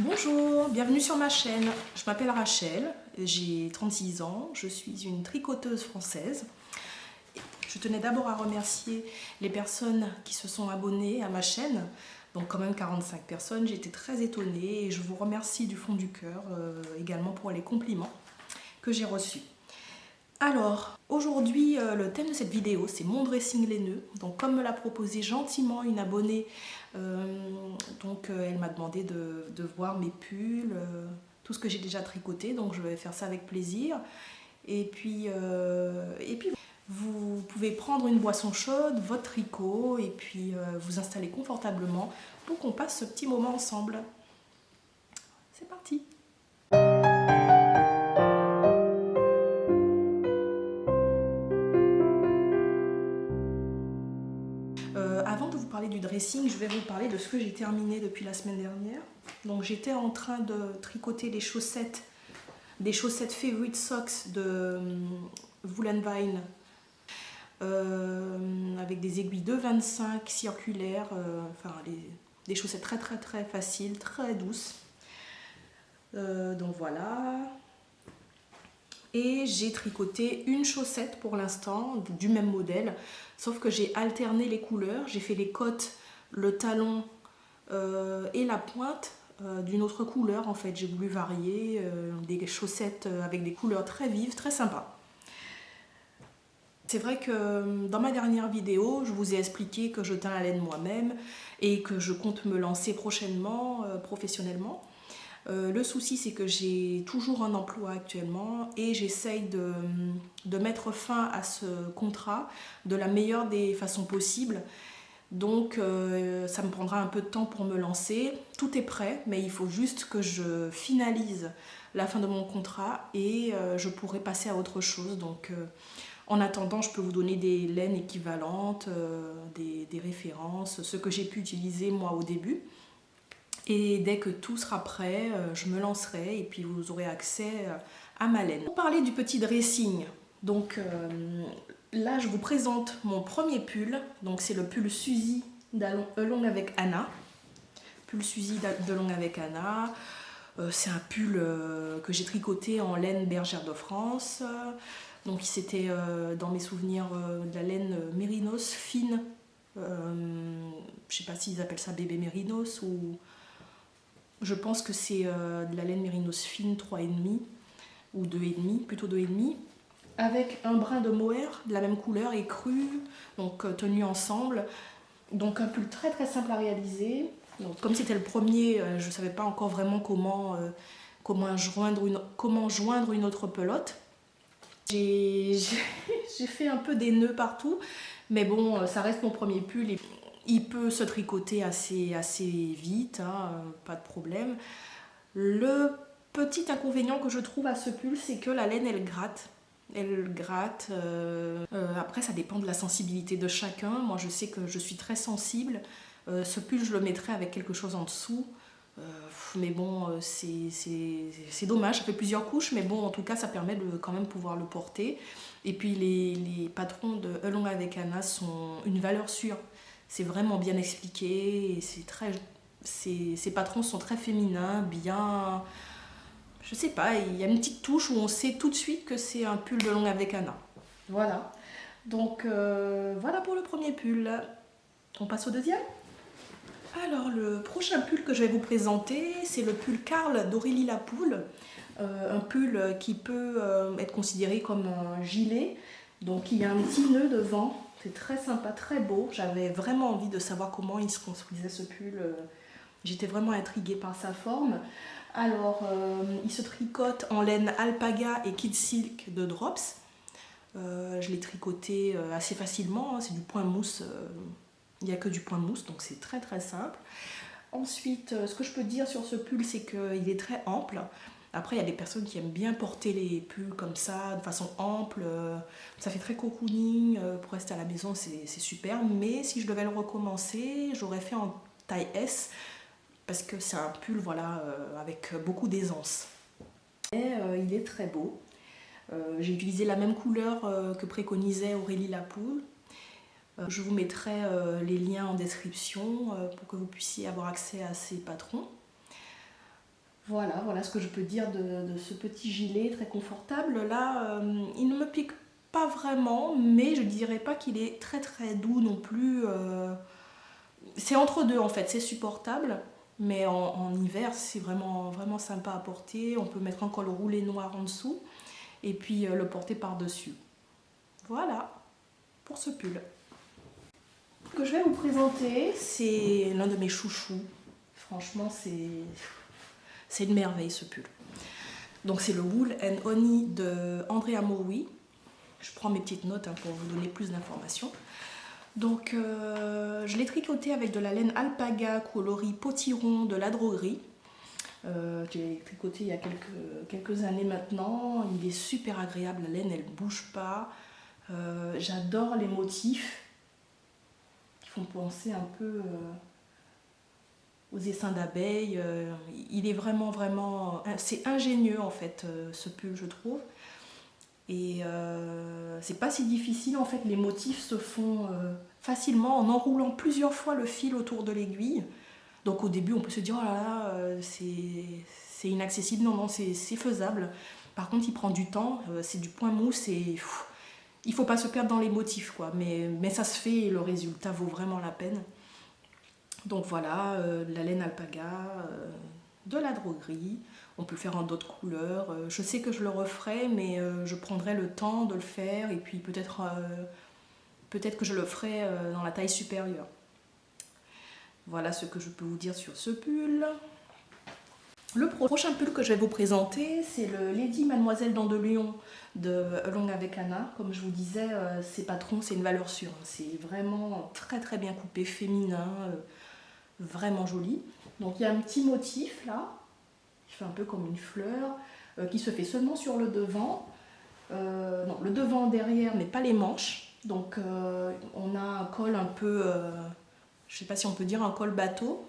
Bonjour, bienvenue sur ma chaîne. Je m'appelle Rachel, j'ai 36 ans, je suis une tricoteuse française. Je tenais d'abord à remercier les personnes qui se sont abonnées à ma chaîne, donc quand même 45 personnes, j'ai été très étonnée et je vous remercie du fond du cœur également pour les compliments que j'ai reçus. Alors, aujourd'hui, le thème de cette vidéo, c'est mon dressing laineux. Donc, comme me l'a proposé gentiment une abonnée, elle m'a demandé de voir mes pulls, tout ce que j'ai déjà tricoté. Donc, je vais faire ça avec plaisir. Et puis, vous pouvez prendre une boisson chaude, votre tricot, et puis vous installer confortablement pour qu'on passe ce petit moment ensemble. C'est parti! Avant de vous parler du dressing, je vais vous parler de ce que j'ai terminé depuis la semaine dernière. Donc j'étais en train de tricoter des chaussettes Favorite Socks de Woolenvine avec des aiguilles de 25 circulaires, des chaussettes très faciles, très douces. Donc voilà. Et j'ai tricoté une chaussette pour l'instant du même modèle, sauf que j'ai alterné les couleurs, j'ai fait les côtes, le talon et la pointe d'une autre couleur. En fait, j'ai voulu varier, des chaussettes avec des couleurs très vives, très sympa. C'est vrai que dans ma dernière vidéo, je vous ai expliqué que je teins la laine moi-même et que je compte me lancer prochainement professionnellement. Le souci, c'est que j'ai toujours un emploi actuellement et j'essaye de mettre fin à ce contrat de la meilleure des façons possibles. Donc ça me prendra un peu de temps pour me lancer. Tout est prêt, mais il faut juste que je finalise la fin de mon contrat et je pourrai passer à autre chose. Donc en attendant, je peux vous donner des laines équivalentes, des références, ce que j'ai pu utiliser moi au début. Et dès que tout sera prêt, je me lancerai et puis vous aurez accès à ma laine. Pour parler du petit dressing, donc là je vous présente mon premier pull. Donc c'est le pull Suzy d'Along avec Anna. Pull Suzy d'Along avec Anna. C'est un pull que j'ai tricoté en laine bergère de France. Donc c'était dans mes souvenirs de la laine mérinos fine. Je ne sais pas s'ils appellent ça bébé mérinos ou... Je pense que c'est de la laine mérinos fine 3,5 ou 2,5, plutôt 2,5, avec un brin de mohair de la même couleur et cru, donc tenu ensemble. Donc un pull très simple à réaliser. Donc, comme c'était le premier, je ne savais pas encore vraiment comment joindre une autre pelote. J'ai fait un peu des nœuds partout, mais bon, ça reste mon premier pull. Il peut se tricoter assez vite, hein, pas de problème. Le petit inconvénient que je trouve à ce pull, c'est que la laine, elle gratte. Elle gratte. Après, ça dépend de la sensibilité de chacun. Moi, je sais que je suis très sensible. Ce pull, je le mettrais avec quelque chose en dessous. Mais bon, c'est dommage, ça fait plusieurs couches, mais bon, en tout cas, ça permet de quand même pouvoir le porter. Et puis, les patrons de Along avec Anna sont une valeur sûre. C'est vraiment bien expliqué et ces patrons sont très féminins, bien... Je sais pas, il y a une petite touche où on sait tout de suite que c'est un pull de Along avec Anna. Voilà. Donc voilà pour le premier pull. On passe au deuxième. Alors le prochain pull que je vais vous présenter, c'est le pull Carl d'Aurélie Lapoule. Un pull qui peut être considéré comme un gilet. Donc il y a un petit nœud devant. C'est très sympa, très beau. J'avais vraiment envie de savoir comment il se construisait ce pull. J'étais vraiment intriguée par sa forme. Alors, il se tricote en laine alpaga et kid silk de Drops. Je l'ai tricoté assez facilement. C'est du point mousse. Il n'y a que du point mousse, donc c'est très simple. Ensuite, ce que je peux dire sur ce pull, c'est qu'il est très ample. Après, il y a des personnes qui aiment bien porter les pulls comme ça, de façon ample. Ça fait très cocooning. Pour rester à la maison, c'est super. Mais si je devais le recommencer, j'aurais fait en taille S. Parce que c'est un pull voilà, avec beaucoup d'aisance. Il est très beau. J'ai utilisé la même couleur que préconisait Aurélie Lapoule. Je vous mettrai les liens en description pour que vous puissiez avoir accès à ces patrons. Voilà ce que je peux dire de ce petit gilet très confortable. Là, il ne me pique pas vraiment, mais je dirais pas qu'il est très très doux non plus. C'est entre deux en fait, c'est supportable, mais en hiver c'est vraiment, vraiment sympa à porter. On peut mettre un col roulé noir en dessous et puis le porter par-dessus. Voilà pour ce pull. Ce que je vais vous présenter, c'est l'un de mes chouchous. Franchement, c'est une merveille ce pull. Donc c'est le Wool and Honey de Andrea Mowi. Je prends mes petites notes pour vous donner plus d'informations. Donc je l'ai tricoté avec de la laine alpaga coloris potiron de la droguerie. J'ai tricoté il y a quelques années maintenant. Il est super agréable, la laine elle bouge pas. J'adore les motifs qui font penser un peu aux essaims d'abeilles. Il est vraiment c'est ingénieux en fait ce pull je trouve. Et c'est pas si difficile en fait, les motifs se font facilement en enroulant plusieurs fois le fil autour de l'aiguille. Donc au début on peut se dire oh là là c'est inaccessible, non c'est faisable. Par contre il prend du temps, c'est du point mousse et il faut pas se perdre dans les motifs quoi, mais ça se fait et le résultat vaut vraiment la peine. Donc voilà, la laine alpaga, de la droguerie. On peut le faire en d'autres couleurs. Je sais que je le referai, mais je prendrai le temps de le faire et puis peut-être que je le ferai dans la taille supérieure. Voilà ce que je peux vous dire sur ce pull. Le prochain pull que je vais vous présenter, c'est le Lady Mademoiselle Dandelion de Along avec Anna. Comme je vous disais, ces patrons, c'est une valeur sûre. C'est vraiment très très bien coupé, féminin, vraiment joli. Donc il y a un petit motif là, qui fait un peu comme une fleur, qui se fait seulement sur le devant. Non, le devant derrière, mais pas les manches. Donc on a un col un peu, je ne sais pas si on peut dire un col bateau.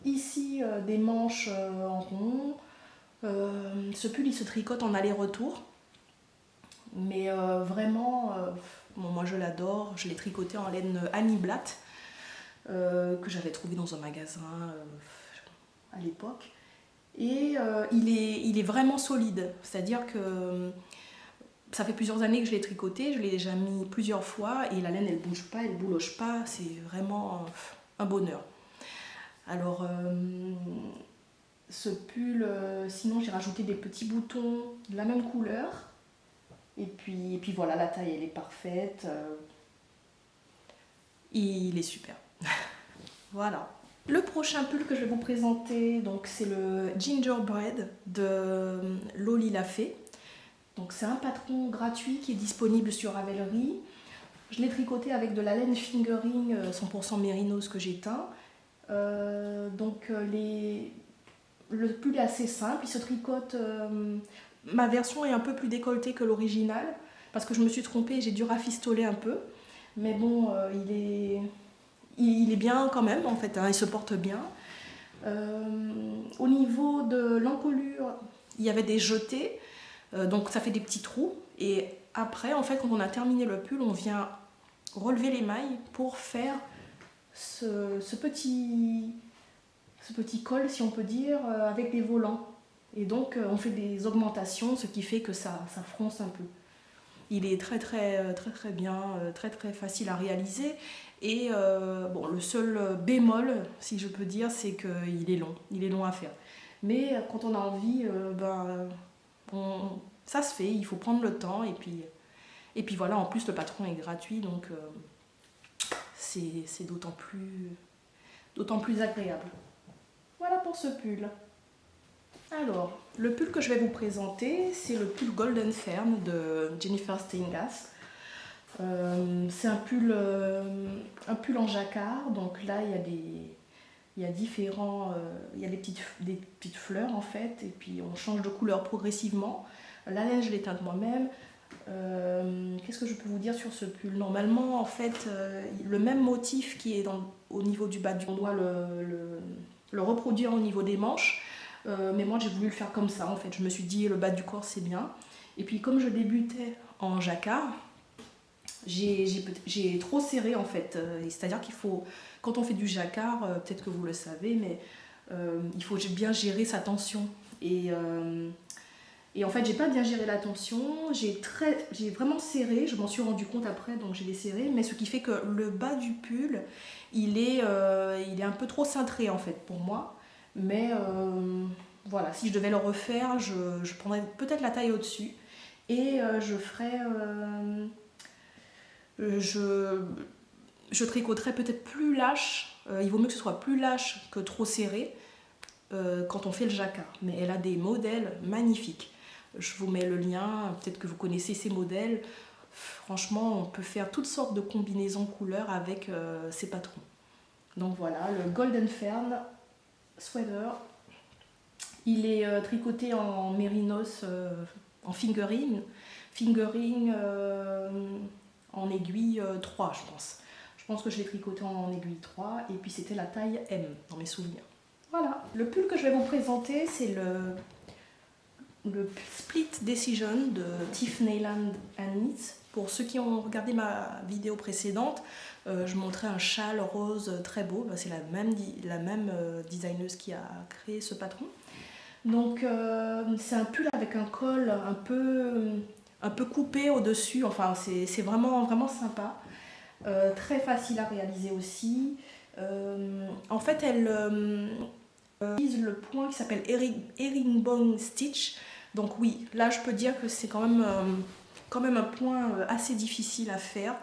Ici, des manches en rond. Ce pull, il se tricote en aller-retour. Mais vraiment, bon, moi je l'adore. Je l'ai tricoté en laine Annie Blatt, que j'avais trouvé dans un magasin à l'époque. Et il est vraiment solide. C'est-à-dire que ça fait plusieurs années que je l'ai tricoté, je l'ai déjà mis plusieurs fois et la laine elle bouge pas, elle bouloche pas, c'est vraiment un bonheur. Alors ce pull, sinon j'ai rajouté des petits boutons de la même couleur et puis voilà, la taille elle est parfaite, il est super. Voilà. Le prochain pull que je vais vous présenter, donc c'est le Gingerbread de Loli la Fée. Donc c'est un patron gratuit qui est disponible sur Ravelry. Je l'ai tricoté avec de la laine fingering 100% mérinos que j'ai teint. Le pull est assez simple, il se tricote. Ma version est un peu plus décolletée que l'original parce que je me suis trompée, j'ai dû rafistoler un peu. Mais bon, il est bien quand même en fait, hein, il se porte bien. Au niveau de l'encolure, il y avait des jetés. Donc ça fait des petits trous et après en fait quand on a terminé le pull on vient relever les mailles pour faire ce petit col si on peut dire avec des volants et donc on fait des augmentations ce qui fait que ça fronce un peu. Il est très bien, très facile à réaliser et bon, le seul bémol si je peux dire c'est qu'il est long à faire mais quand on a envie ça se fait, il faut prendre le temps et puis voilà, en plus le patron est gratuit donc c'est d'autant plus agréable. Voilà pour ce pull. Alors, le pull que je vais vous présenter, c'est le pull Golden Fern de Jennifer Steingas. C'est un pull en jacquard, donc là il y a des petites fleurs en fait, et puis on change de couleur progressivement. La laine, je l'ai teinte moi-même. Qu'est-ce que je peux vous dire sur ce pull? Normalement, en fait, le même motif qui est au niveau du bas du corps, on doit le reproduire au niveau des manches. Mais moi, j'ai voulu le faire comme ça, en fait. Je me suis dit, le bas du corps, c'est bien. Et puis, comme je débutais en jacquard, j'ai trop serré, en fait. C'est-à-dire qu'il faut, quand on fait du jacquard, peut-être que vous le savez, mais Il faut bien gérer sa tension. Et en fait, j'ai pas bien géré la tension, j'ai vraiment serré, je m'en suis rendu compte après, donc j'ai les serré, mais ce qui fait que le bas du pull, il est un peu trop cintré en fait pour moi. Mais voilà, si je devais le refaire, je prendrais peut-être la taille au-dessus et je ferais. Je, je tricoterais peut-être plus lâche. Il vaut mieux que ce soit plus lâche que trop serré quand on fait le jacquard. Mais elle a des modèles magnifiques. Je vous mets le lien, peut-être que vous connaissez ces modèles. Franchement, on peut faire toutes sortes de combinaisons couleurs avec ces patrons. Donc voilà, le Golden Fern Sweater. Il est tricoté en mérinos, en fingering. Fingering en aiguille 3, je pense. Je pense que je l'ai tricoté en aiguille 3 et puis c'était la taille M dans mes souvenirs. Voilà, le pull que je vais vous présenter, c'est le Split Decision de Tiff Neyland Knits. Pour ceux qui ont regardé ma vidéo précédente, je montrais un châle rose très beau. C'est la même designeuse qui a créé ce patron. Donc c'est un pull avec un col un peu coupé au-dessus. Enfin, c'est vraiment, vraiment sympa. Très facile à réaliser aussi. En fait, elle utilise le point qui s'appelle herringbone stitch. Donc oui, là je peux dire que c'est quand même un point assez difficile à faire.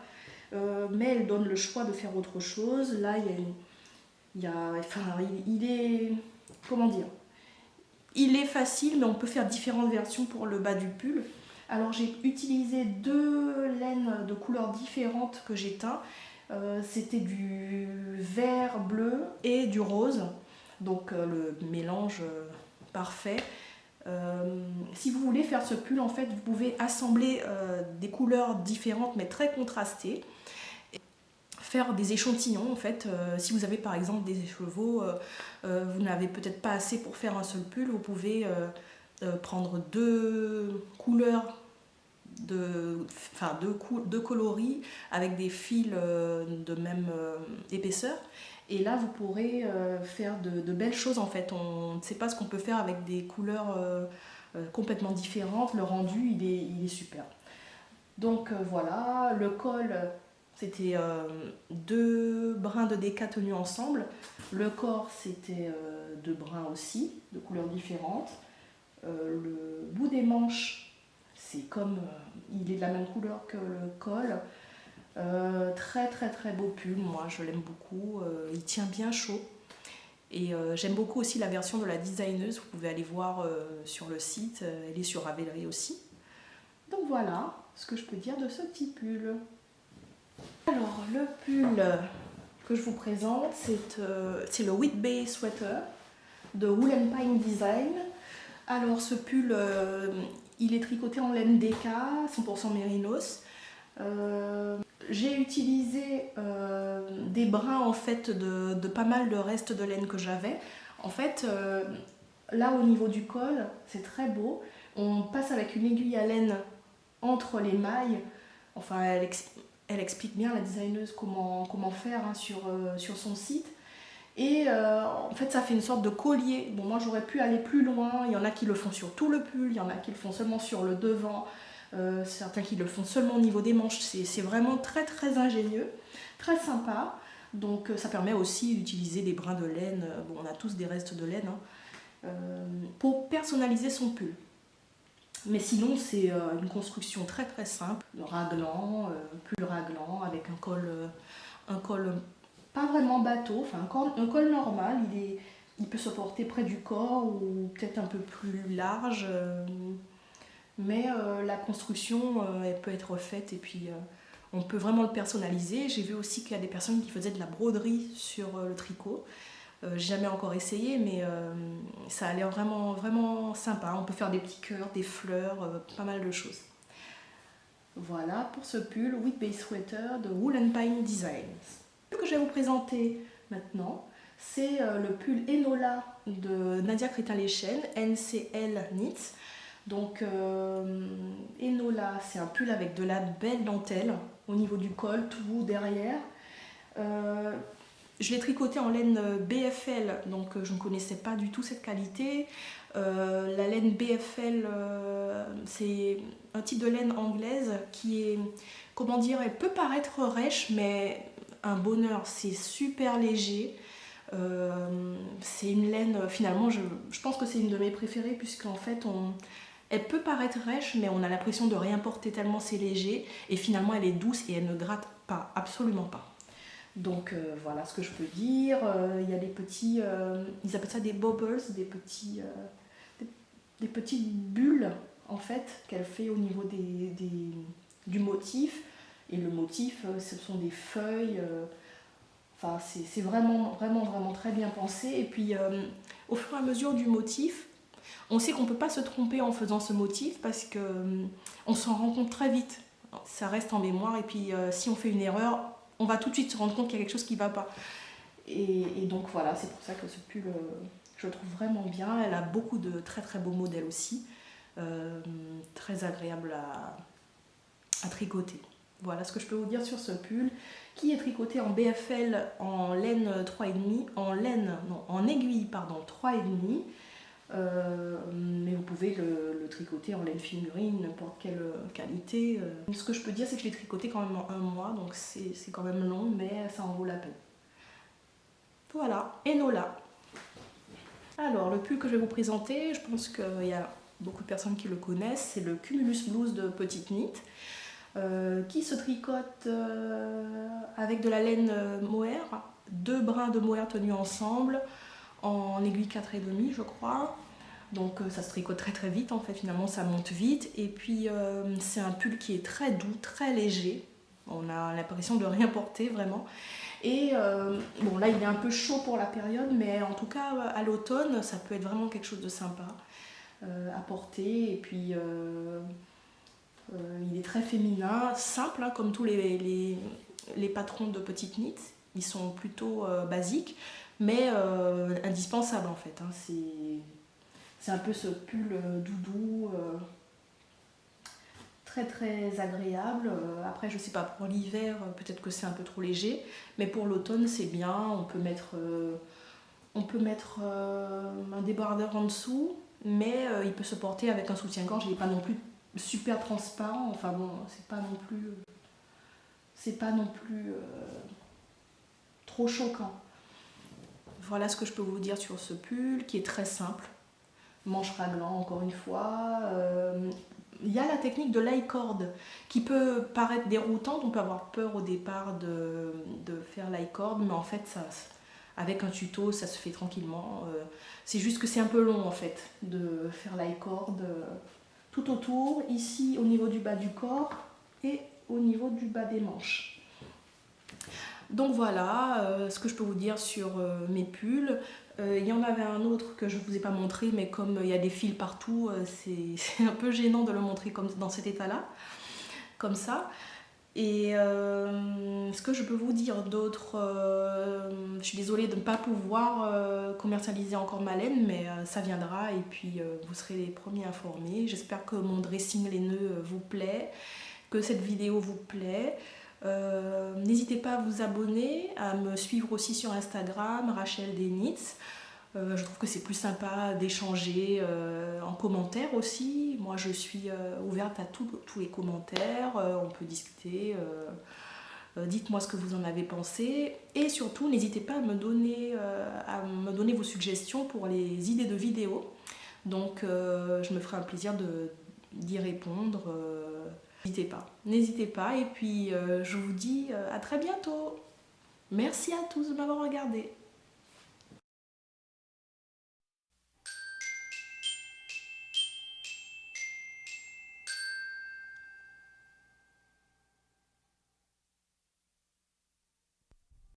Mais elle donne le choix de faire autre chose. Là, il est... Comment dire? Il est facile, mais on peut faire différentes versions pour le bas du pull. Alors j'ai utilisé 2 laines de couleurs différentes que j'ai teint. C'était du vert bleu et du rose. Donc le mélange parfait. Si vous voulez faire ce pull, en fait, vous pouvez assembler des couleurs différentes mais très contrastées. Faire des échantillons en fait. Si vous avez par exemple des chevaux, vous n'avez peut-être pas assez pour faire un seul pull, vous pouvez prendre 2 couleurs, deux coloris avec des fils de même épaisseur. Et là, vous pourrez faire de belles choses en fait. On ne sait pas ce qu'on peut faire avec des couleurs complètement différentes. Le rendu, il est super. Donc voilà, le col, c'était 2 brins de déca tenus ensemble. Le corps, c'était 2 brins aussi, de couleurs différentes. Le bout des manches, c'est comme il est de la même couleur que le col. Très très très beau pull, moi je l'aime beaucoup. Il tient bien chaud. Et j'aime beaucoup aussi la version de la designeuse, vous pouvez aller voir sur le site, elle est sur Ravelry aussi. Donc voilà ce que je peux dire de ce petit pull. Alors le pull que je vous présente, c'est le Whitbay Sweater de Wool & Pine Design. Alors ce pull, il est tricoté en laine déca, 100% mérinos. J'ai utilisé des brins en fait de pas mal de restes de laine que j'avais. En fait, là au niveau du col, c'est très beau. On passe avec une aiguille à laine entre les mailles. Enfin, elle explique bien, la designeuse, comment faire hein, sur son site. Et en fait, ça fait une sorte de collier. Bon, moi, j'aurais pu aller plus loin. Il y en a qui le font sur tout le pull, il y en a qui le font seulement sur le devant, certains qui le font seulement au niveau des manches. C'est vraiment très, très ingénieux, très sympa. Donc, ça permet aussi d'utiliser des brins de laine. Bon, on a tous des restes de laine hein, pour personnaliser son pull. Mais sinon, c'est une construction très, très simple. Raglan, pull raglan avec un col pas vraiment bateau, enfin un col normal, il peut se porter près du corps ou peut-être un peu plus large, mais la construction elle peut être faite et puis on peut vraiment le personnaliser. J'ai vu aussi qu'il y a des personnes qui faisaient de la broderie sur le tricot. J'ai jamais encore essayé, mais ça a l'air vraiment, vraiment sympa. On peut faire des petits cœurs, des fleurs, pas mal de choses. Voilà pour ce pull Whitbay Sweater de Wool & Pine Designs. Ce que je vais vous présenter maintenant, c'est le pull Enola de Nadia Crétin-Léchelle, NCL Knits. Donc Enola, c'est un pull avec de la belle dentelle au niveau du col, tout derrière. Je l'ai tricoté en laine BFL, donc je ne connaissais pas du tout cette qualité. La laine BFL, c'est un type de laine anglaise qui est, comment dire, elle peut paraître rêche, mais un bonheur, c'est super léger. C'est une laine, finalement, je pense que c'est une de mes préférées, puisqu'en fait, elle peut paraître rêche, mais on a l'impression de rien porter tellement c'est léger. Et finalement, elle est douce et elle ne gratte pas, absolument pas. Donc voilà ce que je peux dire. Il y a des petits, ils appellent ça des bubbles, des petites bulles en fait qu'elle fait au niveau du motif. Et le motif, ce sont des feuilles. Enfin, c'est vraiment, vraiment, vraiment très bien pensé. Et puis, au fur et à mesure du motif, on sait qu'on ne peut pas se tromper en faisant ce motif parce qu'on s'en rend compte très vite. Ça reste en mémoire et puis si on fait une erreur, on va tout de suite se rendre compte qu'il y a quelque chose qui ne va pas. Et donc voilà, c'est pour ça que ce pull, je le trouve vraiment bien. Elle a beaucoup de très très beaux modèles aussi. Très agréable à tricoter. Voilà ce que je peux vous dire sur ce pull qui est tricoté en BFL en laine 3,5, en aiguille pardon 3,5. Mais vous pouvez le tricoter en laine figurine, n'importe quelle qualité. Ce que je peux dire, c'est que je l'ai tricoté quand même en 1 mois, donc c'est quand même long, mais ça en vaut la peine. Voilà, Enola. Alors, le pull que je vais vous présenter, je pense qu'il y a beaucoup de personnes qui le connaissent, c'est le Cumulus Blues de Petite Knit, qui se tricote avec de la laine mohair, 2 brins de mohair tenus ensemble, en aiguille 4,5 je crois. Donc ça se tricote très très vite en fait, finalement ça monte vite. Et puis c'est un pull qui est très doux, très léger. On a l'impression de rien porter vraiment. Et bon là il est un peu chaud pour la période, mais en tout cas à l'automne ça peut être vraiment quelque chose de sympa à porter. Et puis il est très féminin, simple hein, comme tous les patrons de Petite Knit. Ils sont plutôt basiques, mais indispensables en fait. Hein. C'est un peu ce pull doudou, très très agréable. Après je sais pas, pour l'hiver peut-être que c'est un peu trop léger, mais pour l'automne c'est bien. On peut mettre un débardeur en dessous, mais il peut se porter avec un soutien-gorge. Il n'est pas non plus super transparent, enfin bon, c'est pas non plus trop choquant. Voilà ce que je peux vous dire sur ce pull qui est très simple. Manche raglan encore une fois. Il y a la technique de l'I-cord qui peut paraître déroutante. On peut avoir peur au départ de faire l'I-cord, mais en fait avec un tuto ça se fait tranquillement. C'est juste que c'est un peu long en fait de faire l'I-cord tout autour, ici au niveau du bas du corps et au niveau du bas des manches. Donc voilà ce que je peux vous dire sur mes pulls. Il y en avait un autre que je ne vous ai pas montré, mais comme il y a des fils partout, c'est un peu gênant de le montrer comme dans cet état-là, comme ça. Et ce que je peux vous dire d'autre, je suis désolée de ne pas pouvoir commercialiser encore ma laine, mais ça viendra et puis vous serez les premiers informés. J'espère que mon dressing laineux vous plaît, que cette vidéo vous plaît. N'hésitez pas à vous abonner, à me suivre aussi sur Instagram, Rachel des Knits. Je trouve que c'est plus sympa d'échanger en commentaire aussi. Moi je suis ouverte à tous les commentaires, on peut discuter. Dites-moi ce que vous en avez pensé. Et surtout n'hésitez pas à me donner vos suggestions pour les idées de vidéos. Donc je me ferai un plaisir d'y répondre. N'hésitez pas et puis je vous dis à très bientôt. Merci à tous de m'avoir regardé.